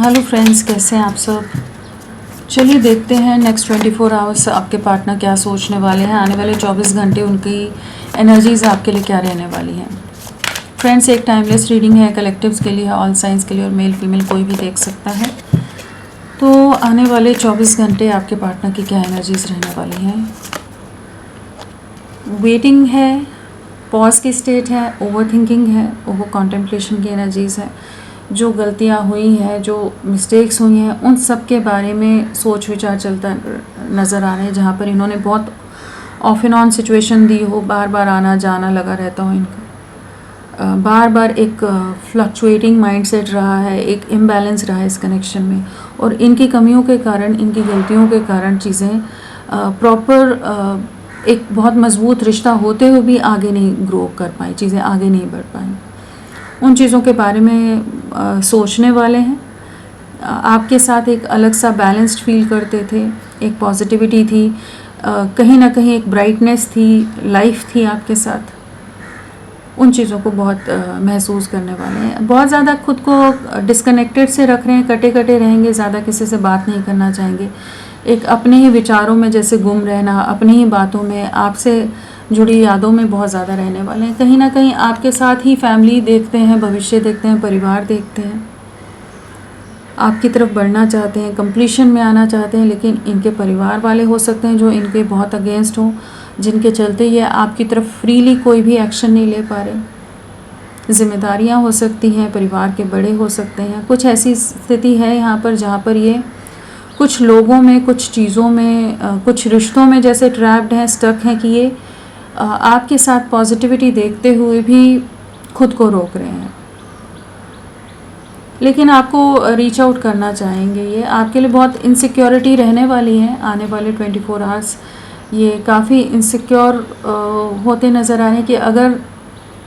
Hello friends, कैसे हैं आप सब। चलिए देखते हैं नेक्स्ट 24 आवर्स आपके पार्टनर क्या सोचने वाले हैं। आने वाले 24 घंटे उनकी एनर्जीज आपके लिए क्या रहने वाली हैं। फ्रेंड्स, एक टाइमलेस रीडिंग है, कलेक्टिव्स के लिए है, ऑल साइंस के लिए, और मेल फीमेल कोई भी देख सकता है। तो आने वाले 24 घंटे आपके पार्टनर की क्या एनर्जीज रहने वाली हैं। वेटिंग है, पॉज की स्टेट है, ओवर थिंकिंग है, ओवर कॉन्टेम्पलेशन की एनर्जीज है। जो गलतियां हुई हैं, जो मिस्टेक्स हुई हैं, उन सब के बारे में सोच विचार चलता नज़र आ रहे हैं। जहाँ पर इन्होंने बहुत ऑफ एंड ऑन सिचुएशन दी हो, बार बार आना जाना लगा रहता हो इनका, बार बार एक फ्लक्चुएटिंग माइंडसेट रहा है, एक इम्बैलेंस रहा है इस कनेक्शन में। और इनकी कमियों के कारण, इनकी गलतियों के कारण चीज़ें प्रॉपर एक बहुत मजबूत रिश्ता होते हुए भी आगे नहीं ग्रो कर पाई, चीज़ें आगे नहीं बढ़ पाई। उन चीज़ों के बारे में सोचने वाले हैं। आपके साथ एक अलग सा बैलेंस्ड फील करते थे, एक पॉजिटिविटी थी, कहीं ना कहीं एक ब्राइटनेस थी, लाइफ थी आपके साथ। उन चीज़ों को बहुत महसूस करने वाले हैं। बहुत ज़्यादा खुद को डिस्कनेक्टेड से रख रहे हैं, कटे कटे रहेंगे, ज़्यादा किसी से बात नहीं करना चाहेंगे। एक अपने ही विचारों में जैसे गुम रहना, अपनी ही बातों में, आपसे जुड़ी यादों में बहुत ज़्यादा रहने वाले हैं। कहीं ना कहीं आपके साथ ही फैमिली देखते हैं, भविष्य देखते हैं, परिवार देखते हैं, आपकी तरफ बढ़ना चाहते हैं, कंप्लीशन में आना चाहते हैं। लेकिन इनके परिवार वाले हो सकते हैं जो इनके बहुत अगेंस्ट हों, जिनके चलते ये आपकी तरफ फ्रीली कोई भी एक्शन नहीं ले पा रहे। जिम्मेदारियां हो सकती हैं, परिवार के बड़े हो सकते हैं। कुछ ऐसी स्थिति है यहाँ पर जहाँ पर ये कुछ लोगों में, कुछ चीज़ों में, कुछ रिश्तों में जैसे ट्रैप्ड हैं, स्टक हैं कि ये आपके साथ पॉजिटिविटी देखते हुए भी खुद को रोक रहे हैं। लेकिन आपको रीच आउट करना चाहेंगे। ये आपके लिए बहुत इनसिक्योरिटी रहने वाली है आने वाले 24 आवर्स। ये काफ़ी इनसिक्योर होते नज़र आ रहे हैं कि अगर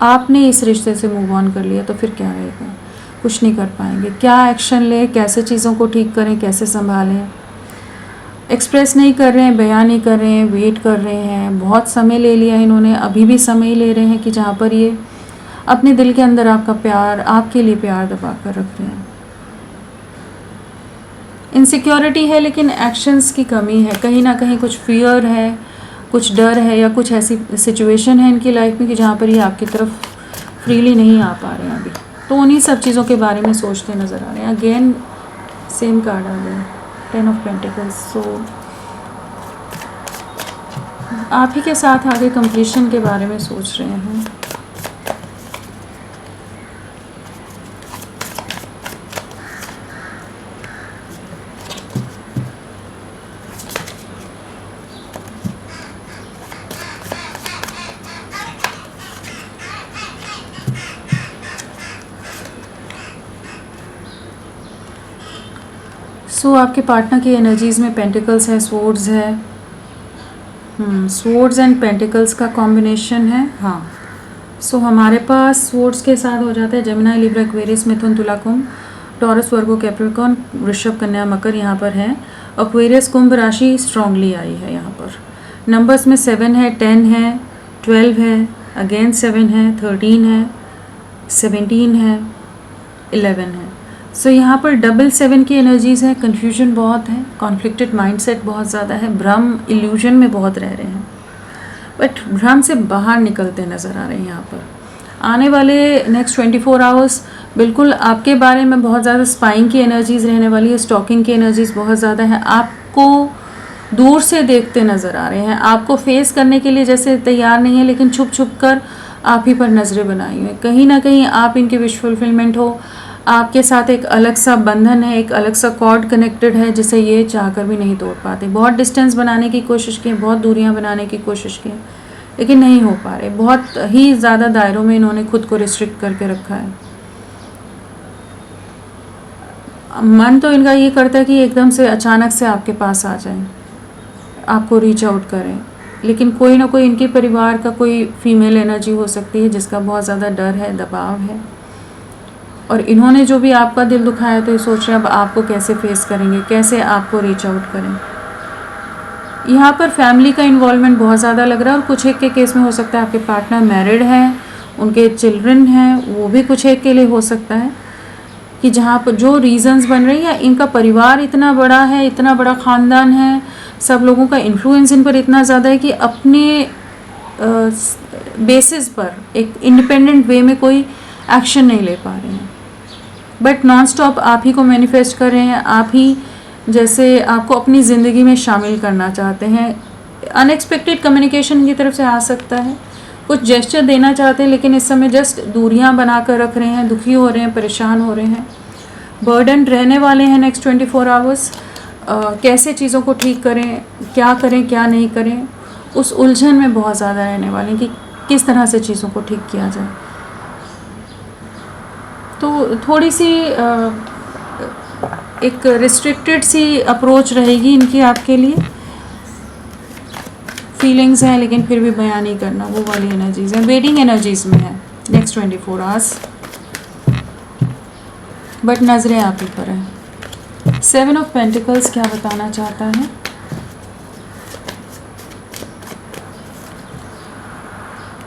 आपने इस रिश्ते से मूव ऑन कर लिया तो फिर क्या रहेगा, कुछ नहीं कर पाएंगे। क्या एक्शन लें, कैसे चीज़ों को ठीक करें, कैसे संभालें, एक्सप्रेस नहीं कर रहे हैं, बयान नहीं कर रहे हैं, वेट कर रहे हैं। बहुत समय ले लिया इन्होंने, अभी भी समय ले रहे हैं कि जहाँ पर ये अपने दिल के अंदर आपका प्यार, आपके लिए प्यार दबा कर रख रहे हैं। इनसिक्योरिटी है, लेकिन एक्शंस की कमी है। कहीं ना कहीं कुछ फियर है, कुछ डर है, या कुछ ऐसी सिचुएशन है इनकी लाइफ में कि जहाँ पर ये आपकी तरफ फ्रीली नहीं आ पा रहे हैं अभी। तो उन्हीं सब चीज़ों के बारे में सोचते नज़र आ रहे हैं। अगेन सेम कार्ड आ गया, 10 ऑफ पेंटिकल्स। सो आप ही के साथ आगे कंप्लीशन के बारे में सोच रहे हैं। सो आपके पार्टनर की एनर्जीज़ में पेंटिकल्स है, स्वॉर्ड्स है, स्वॉर्ड्स एंड पेंटिकल्स का कॉम्बिनेशन है। हाँ, सो हमारे पास स्वॉर्ड्स के साथ हो जाता है जेमिनी, लिब्रा, एक्वेरियस, मिथुन, तुला, कुंभ, टॉरस, वर्गो, कैप्रिकॉर्न, वृषभ, कन्या, मकर यहाँ पर है। एक्वेरियस कुंभ राशि स्ट्रांगली आई है यहाँ पर। नंबर्स में 7 है, 10 है, 12 है, अगेन 7 है, 13 है, 17 है, 11 है। सो यहाँ पर डबल 7 की एनर्जीज़ है। कन्फ्यूजन बहुत है, कॉन्फ्लिक्टेड माइंडसेट बहुत ज़्यादा है, भ्रम, इल्यूजन में बहुत रह रहे हैं, बट भ्रम से बाहर निकलते नज़र आ रहे हैं यहाँ पर। आने वाले नेक्स्ट 24 आवर्स बिल्कुल आपके बारे में बहुत ज़्यादा स्पाइंग की एनर्जीज़ रहने वाली है, स्टॉकिंग की एनर्जीज़ बहुत ज़्यादा है। आपको दूर से देखते नज़र आ रहे हैं, आपको फेस करने के लिए जैसे तैयार नहीं है, लेकिन छुप छुप कर आप ही पर नज़रें बनाई हुई हैं। कहीं ना कहीं आप इनके विश फुलफिलमेंट हो, आपके साथ एक अलग सा बंधन है, एक अलग सा कॉर्ड कनेक्टेड है जिसे ये चाहकर भी नहीं तोड़ पाते। बहुत डिस्टेंस बनाने की कोशिश की, बहुत दूरियां बनाने की कोशिश की, लेकिन नहीं हो पा रहे। बहुत ही ज़्यादा दायरों में इन्होंने खुद को रिस्ट्रिक्ट करके रखा है। मन तो इनका ये करता है कि एकदम से अचानक से आपके पास आ जाए, आपको रीच आउट करें, लेकिन कोई ना कोई इनके परिवार का कोई फीमेल एनर्जी हो सकती है जिसका बहुत ज़्यादा डर है, दबाव है। और इन्होंने जो भी आपका दिल दुखाया तो ये सोच रहे हैं अब आपको कैसे फेस करेंगे, कैसे आपको रीच आउट करें। यहाँ पर फैमिली का इन्वॉल्वमेंट बहुत ज़्यादा लग रहा है। और कुछ एक के केस में हो सकता है आपके पार्टनर मैरिड हैं, उनके चिल्ड्रन हैं, वो भी कुछ एक के लिए हो सकता है। कि जहाँ पर जो रीजंस बन रहे हैं, या इनका परिवार इतना बड़ा है, इतना बड़ा ख़ानदान है, सब लोगों का इन्फ्लुएंस इन पर इतना ज़्यादा है कि अपने बेसिस पर एक इंडिपेंडेंट वे में कोई एक्शन नहीं ले पा रहे हैं। बट नॉन स्टॉप आप ही को मैनिफेस्ट कर रहे हैं, आप ही जैसे आपको अपनी ज़िंदगी में शामिल करना चाहते हैं। अनएक्सपेक्टेड कम्युनिकेशन की तरफ से आ सकता है, कुछ जेस्चर देना चाहते हैं, लेकिन इस समय जस्ट दूरियां बना कर रख रहे हैं, दुखी हो रहे हैं, परेशान हो रहे हैं, बर्डन रहने वाले हैं नेक्स्ट 24 आवर्स। कैसे चीज़ों को ठीक करें क्या नहीं करें, उस उलझन में बहुत ज़्यादा रहने वाले हैं कि किस तरह से चीज़ों को ठीक किया जाए। तो थोड़ी सी एक रिस्ट्रिक्टेड सी अप्रोच रहेगी इनकी आपके लिए। फीलिंग्स हैं लेकिन फिर भी बयान नहीं करना, वो वाली एनर्जीज हैं, वेटिंग एनर्जीज में है नेक्स्ट 24 आवर्स। बट नज़रें आप ही पर है। 7 ऑफ पेंटिकल्स क्या बताना चाहता है?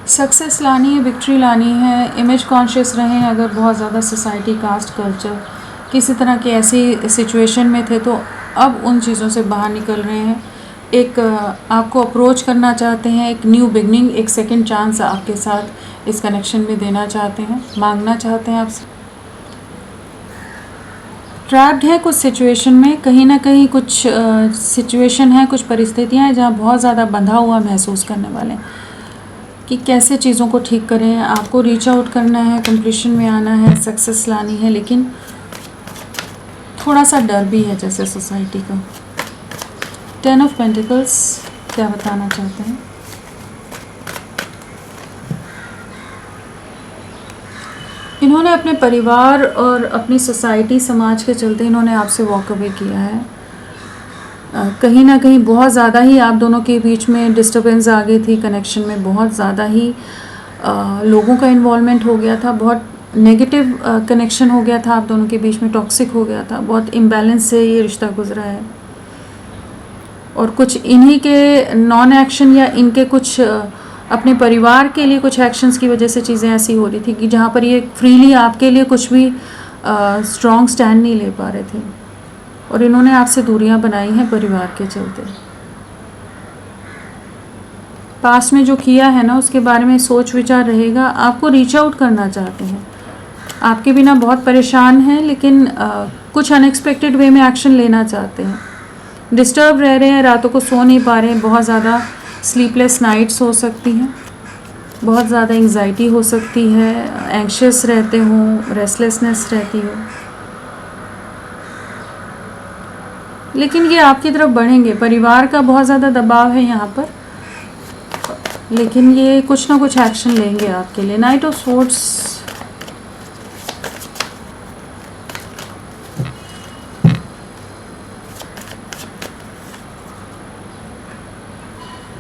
सक्सेस लानी है, विक्ट्री लानी है, इमेज कॉन्शियस रहें। अगर बहुत ज़्यादा सोसाइटी, कास्ट, कल्चर किसी तरह की ऐसी सिचुएशन में थे तो अब उन चीज़ों से बाहर निकल रहे हैं। एक आपको अप्रोच करना चाहते हैं, एक न्यू बिगनिंग, एक सेकंड चांस आपके साथ इस कनेक्शन में देना चाहते हैं, मांगना चाहते हैं आपसे। ट्रैप्ड है कुछ सिचुएशन में, कहीं ना कहीं कुछ सिचुएशन है, कुछ परिस्थितियां हैं जहां बहुत ज़्यादा बंधा हुआ महसूस करने वाले हैं कि कैसे चीज़ों को ठीक करें। आपको रीच आउट करना है, कंप्लीशन में आना है, सक्सेस लानी है, लेकिन थोड़ा सा डर भी है जैसे सोसाइटी का। 10 ऑफ पेंटिकल्स क्या बताना चाहते हैं? इन्होंने अपने परिवार और अपनी सोसाइटी, समाज के चलते इन्होंने आपसे वॉक अवे किया है। कहीं ना कहीं बहुत ज़्यादा ही आप दोनों के बीच में डिस्टर्बेंस आ गई थी, कनेक्शन में बहुत ज़्यादा ही लोगों का इन्वॉल्वमेंट हो गया था, बहुत नेगेटिव कनेक्शन हो गया था आप दोनों के बीच में, टॉक्सिक हो गया था, बहुत इम्बैलेंस से ये रिश्ता गुजरा है। और कुछ इन्हीं के नॉन एक्शन या इनके कुछ अपने परिवार के लिए कुछ एक्शंस की वजह से चीज़ें ऐसी हो रही थी कि जहाँ पर ये फ्रीली आपके लिए कुछ भी स्ट्रॉन्ग स्टैंड नहीं ले पा रहे थे, और इन्होंने आपसे दूरियां बनाई हैं परिवार के चलते। पास्ट में जो किया है ना उसके बारे में सोच विचार रहेगा, आपको रीच आउट करना चाहते हैं, आपके बिना बहुत परेशान हैं, लेकिन कुछ अनएक्सपेक्टेड वे में एक्शन लेना चाहते हैं। डिस्टर्ब रह रहे हैं, रातों को सो नहीं पा रहे हैं, बहुत ज़्यादा स्लीपलेस नाइट्स हो सकती हैं, बहुत ज़्यादा एंग्जाइटी हो सकती है, एंग्शियस रहते हों, रेस्टलेसनेस रहती हो, लेकिन ये आपकी तरफ बढ़ेंगे। परिवार का बहुत ज़्यादा दबाव है यहाँ पर, लेकिन ये कुछ ना कुछ एक्शन लेंगे आपके लिए। नाइट ऑफ स्वॉर्ड्स,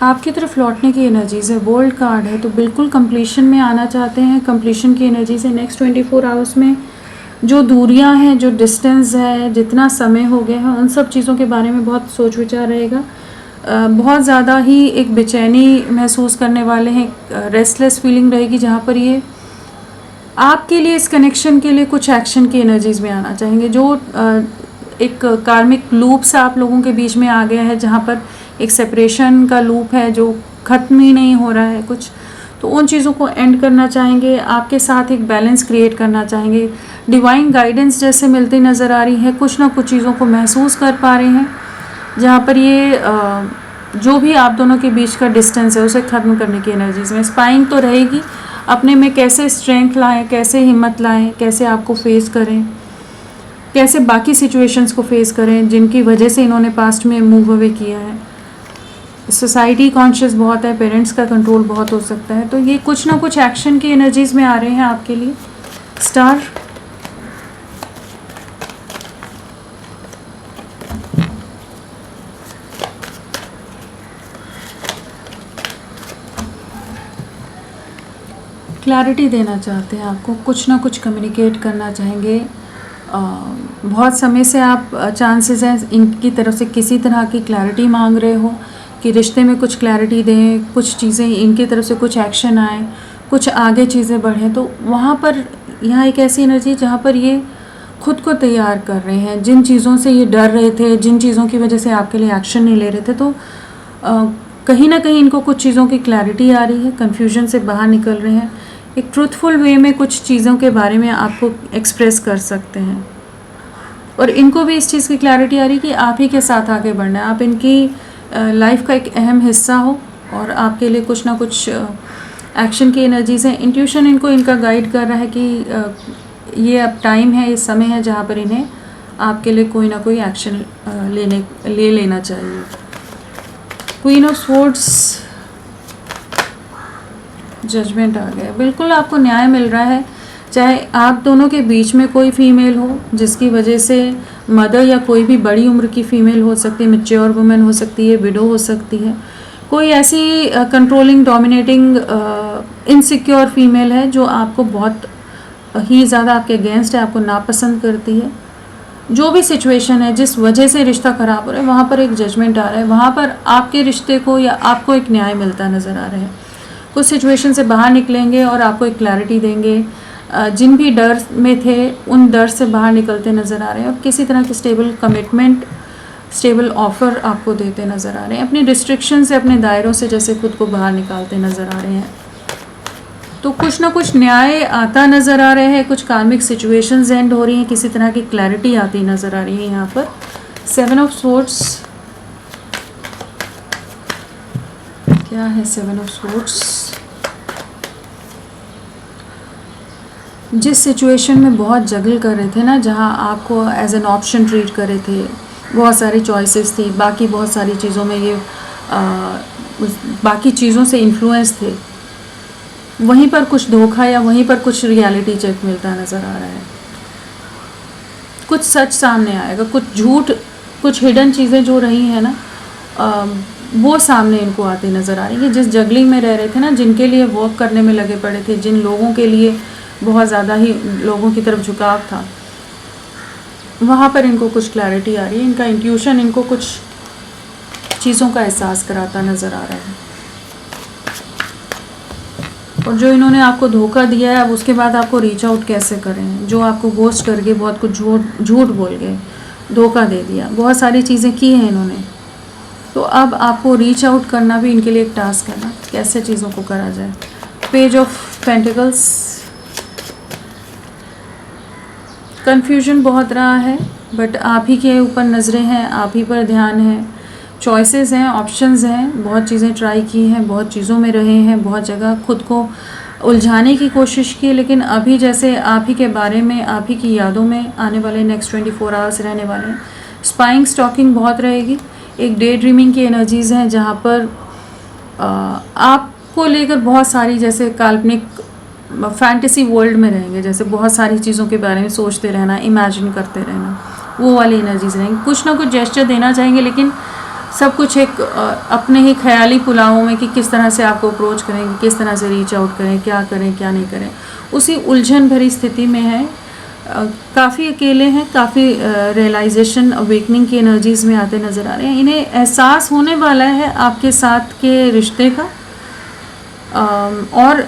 आपकी तरफ लौटने की एनर्जीज है। वर्ल्ड कार्ड है, तो बिल्कुल कंप्लीशन में आना चाहते हैं, कंप्लीशन की एनर्जीज है। नेक्स्ट 24 आवर्स में जो दूरियां हैं, जो डिस्टेंस है, जितना समय हो गया है, उन सब चीज़ों के बारे में बहुत सोच विचार रहेगा। बहुत ज़्यादा ही एक बेचैनी महसूस करने वाले हैं, रेस्टलेस फीलिंग रहेगी, जहाँ पर ये आपके लिए, इस कनेक्शन के लिए कुछ एक्शन की एनर्जीज में आना चाहेंगे। जो एक कार्मिक लूप्स आप लोगों के बीच में आ गया है, जहाँ पर एक सेपरेशन का लूप है जो ख़त्म ही नहीं हो रहा है कुछ, तो उन चीज़ों को एंड करना चाहेंगे, आपके साथ एक बैलेंस क्रिएट करना चाहेंगे। डिवाइन गाइडेंस जैसे मिलती नज़र आ रही है, कुछ ना कुछ चीज़ों को महसूस कर पा रहे हैं, जहाँ पर ये जो भी आप दोनों के बीच का डिस्टेंस है उसे ख़त्म करने की एनर्जीज में। स्पाइंग तो रहेगी, अपने में कैसे स्ट्रेंथ लाएं, कैसे हिम्मत लाएं, कैसे आपको फेस करें, कैसे बाकी सिचुएशंस को फेस करें जिनकी वजह से इन्होंने पास्ट में मूव अवे किया है। सोसाइटी कॉन्शियस बहुत है, पेरेंट्स का कंट्रोल बहुत हो सकता है, तो ये कुछ ना कुछ एक्शन की एनर्जीज में आ रहे हैं आपके लिए। स्टार, क्लैरिटी देना चाहते हैं आपको, कुछ ना कुछ कम्युनिकेट करना चाहेंगे। बहुत समय से आप चांसेस हैं इनकी तरफ से किसी तरह की क्लैरिटी मांग रहे हो कि रिश्ते में कुछ क्लैरिटी दें, कुछ चीज़ें इनकी तरफ से कुछ एक्शन आए, कुछ आगे चीज़ें बढ़ें। तो वहाँ पर यहाँ एक ऐसी एनर्जी जहाँ पर ये खुद को तैयार कर रहे हैं, जिन चीज़ों से ये डर रहे थे, जिन चीज़ों की वजह से आपके लिए एक्शन नहीं ले रहे थे, तो कहीं ना कहीं इनको कुछ चीज़ों की क्लैरिटी आ रही है, कन्फ्यूजन से बाहर निकल रहे हैं, एक ट्रूथफुल वे में कुछ चीज़ों के बारे में आपको एक्सप्रेस कर सकते हैं। और इनको भी इस चीज़ की क्लैरिटी आ रही है कि आप ही के साथ आगे बढ़ना है, आप इनकी लाइफ का एक अहम हिस्सा हो और आपके लिए कुछ ना कुछ एक्शन की एनर्जीज हैं। इंट्यूशन इनको इनका गाइड कर रहा है कि ये अब टाइम है, इस समय है जहाँ पर इन्हें आपके लिए कोई ना कोई एक्शन ले लेना चाहिए। क्वीन ऑफ स्वॉर्ड्स, जजमेंट आ गया। बिल्कुल आपको न्याय मिल रहा है, चाहे आप दोनों के बीच में कोई फीमेल हो जिसकी वजह से मदर या कोई भी बड़ी उम्र की फीमेल हो सकती है, मैच्योर वुमेन हो सकती है, विडो हो सकती है, कोई ऐसी कंट्रोलिंग, डोमिनेटिंग, इनसिक्योर फीमेल है जो आपको बहुत ही ज़्यादा आपके अगेंस्ट है, आपको नापसंद करती है। जो भी सिचुएशन है, जिस वजह से रिश्ता ख़राब हो रहा है, वहाँ पर एक जजमेंट आ रहा है, वहाँ पर आपके रिश्ते को या आपको एक न्याय मिलता नज़र आ रहा है। कुछ सिचुएशन से बाहर निकलेंगे और आपको एक क्लैरिटी देंगे। जिन भी डर में थे उन डर से बाहर निकलते नज़र आ रहे हैं और किसी तरह की स्टेबल कमिटमेंट, स्टेबल ऑफ़र आपको देते नज़र आ रहे हैं। अपनी रिस्ट्रिक्शन से, अपने दायरों से जैसे खुद को बाहर निकालते नज़र आ रहे हैं। तो कुछ ना कुछ न्याय आता नज़र आ रहे हैं, कुछ कार्मिक सिचुएशंस एंड हो रही हैं, किसी तरह की क्लैरिटी आती नज़र आ रही है यहाँ पर। 7 ऑफ स्वॉर्ड्स, क्या है 7 ऑफ स्वॉर्ड्स? जिस सिचुएशन में बहुत जगल कर रहे थे ना, जहाँ आपको एज एन ऑप्शन ट्रीट कर रहे थे, बहुत सारी चॉइसेस थी, बाकी बहुत सारी चीज़ों में ये बाकी चीज़ों से इन्फ्लुएंस थे, वहीं पर कुछ धोखा या वहीं पर कुछ रियलिटी चेक मिलता नज़र आ रहा है। कुछ सच सामने आएगा, कुछ झूठ, कुछ हिडन चीज़ें जो रही हैं ना, वो सामने इनको आती नज़र आ रही है। जिस जगलिंग में रह रहे थे ना, जिनके लिए वर्क करने में लगे पड़े थे, जिन लोगों के लिए बहुत ज़्यादा ही लोगों की तरफ झुकाव था, वहाँ पर इनको कुछ क्लैरिटी आ रही है। इनका इंट्यूशन इनको कुछ चीज़ों का एहसास कराता नज़र आ रहा है। और जो इन्होंने आपको धोखा दिया है, अब उसके बाद आपको रीच आउट कैसे करें? जो आपको घोस्ट करके बहुत कुछ झूठ बोल गए, धोखा दे दिया, बहुत सारी चीज़ें की हैं इन्होंने, तो अब आपको रीच आउट करना भी इनके लिए एक टास्क है ना, कैसे चीज़ों को करा जाए। पेज ऑफ पेंटिकल्स, कन्फ्यूजन बहुत रहा है, बट आप ही के ऊपर नज़रें हैं, आप ही पर ध्यान है, चॉइसेस हैं, ऑप्शंस हैं, बहुत चीज़ें ट्राई की हैं, बहुत चीज़ों में रहे हैं, बहुत जगह खुद को उलझाने की कोशिश की, लेकिन अभी जैसे आप ही के बारे में, आप ही की यादों में आने वाले नेक्स्ट 24 आवर्स रहने वाले हैं। स्पाइंग, स्टॉकिंग बहुत रहेगी, एक डे ड्रीमिंग की एनर्जीज़ हैं जहाँ पर आपको लेकर बहुत सारी जैसे काल्पनिक फैंटेसी वर्ल्ड में रहेंगे, जैसे बहुत सारी चीज़ों के बारे में सोचते रहना, इमेजिन करते रहना, वो वाली एनर्जीज रहेंगी। कुछ ना कुछ जेस्चर देना चाहेंगे, लेकिन सब कुछ एक अपने ही ख्याली पुलावों में कि किस तरह से आपको अप्रोच करेंगे, किस तरह से रीच आउट करें, क्या करें क्या नहीं करें, उसी उलझन भरी स्थिति में है। काफ़ी अकेले हैं, काफ़ी रियलाइजेशन, अवेकनिंग की एनर्जीज़ में आते नज़र आ रहे हैं। इन्हें एहसास होने वाला है आपके साथ के रिश्ते का, और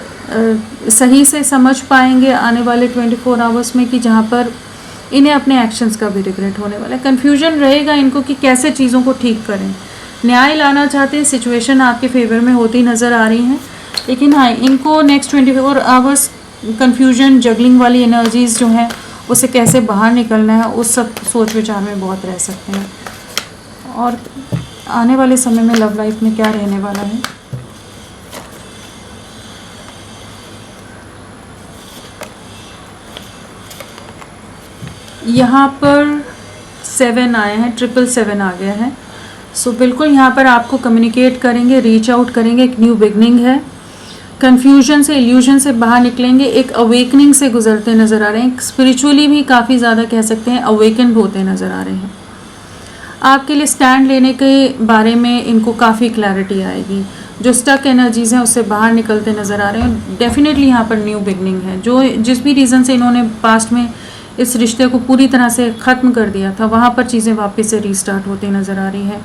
सही से समझ पाएंगे आने वाले 24 आवर्स में कि जहाँ पर इन्हें अपने एक्शंस का भी रिग्रेट होने वाला है। कन्फ्यूजन रहेगा इनको कि कैसे चीज़ों को ठीक करें। न्याय लाना चाहते हैं, सिचुएशन आपके फेवर में होती नज़र आ रही हैं, लेकिन हाँ, इनको नेक्स्ट 24 आवर्स कन्फ्यूजन, जगलिंग वाली एनर्जीज़ जो हैं उससे कैसे बाहर निकलना है, उस सब सोच विचार में बहुत रह सकते हैं। और आने वाले समय में लव लाइफ में क्या रहने वाला है, यहाँ पर 7 आए हैं, 777 आ गया है। सो बिल्कुल यहाँ पर आपको कम्युनिकेट करेंगे, रीच आउट करेंगे, एक न्यू बिगनिंग है। कन्फ्यूजन से, इल्यूजन से बाहर निकलेंगे, एक अवेकनिंग से गुजरते नज़र आ रहे हैं। स्पिरिचुअली भी काफ़ी ज़्यादा कह सकते हैं अवेकन्ड होते नज़र आ रहे हैं। आपके लिए स्टैंड लेने के बारे में इनको काफ़ी क्लैरिटी आएगी। जो स्टक एनर्जीज़ हैं उससे बाहर निकलते नज़र आ रहे हैं। डेफिनेटली यहाँ पर न्यू बिगनिंग है। जो जिस भी रीज़न से इन्होंने पास्ट में इस रिश्ते को पूरी तरह से ख़त्म कर दिया था, वहाँ पर चीज़ें वापस से रीस्टार्ट होती नज़र आ रही हैं।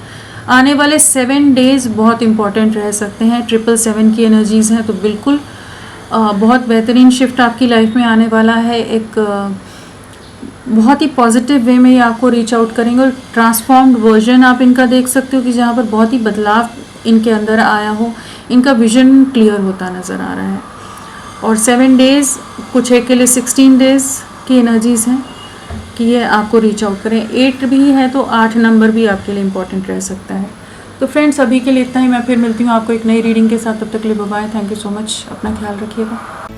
आने वाले 7 डेज़ बहुत इंपॉर्टेंट रह सकते हैं। 777 की एनर्जीज़ हैं, तो बिल्कुल बहुत बेहतरीन शिफ्ट आपकी लाइफ में आने वाला है। एक बहुत ही पॉजिटिव वे में ये आपको रीच आउट करेंगे और ट्रांसफॉर्म्ड वर्जन आप इनका देख सकते हो कि जहाँ पर बहुत ही बदलाव इनके अंदर आया हो, इनका विजन क्लियर होता नज़र आ रहा है। और 7 डेज़, कुछ एक के लिए 16 डेज़ की एनर्जीज़ हैं कि ये आपको रीच आउट करें। 8 भी है तो 8 नंबर भी आपके लिए इम्पॉर्टेंट रह सकता है। तो फ्रेंड्स, अभी के लिए इतना ही। मैं फिर मिलती हूँ आपको एक नई रीडिंग के साथ। तब तक के लिए bye bye. Thank you so much. अपना ख्याल रखिएगा।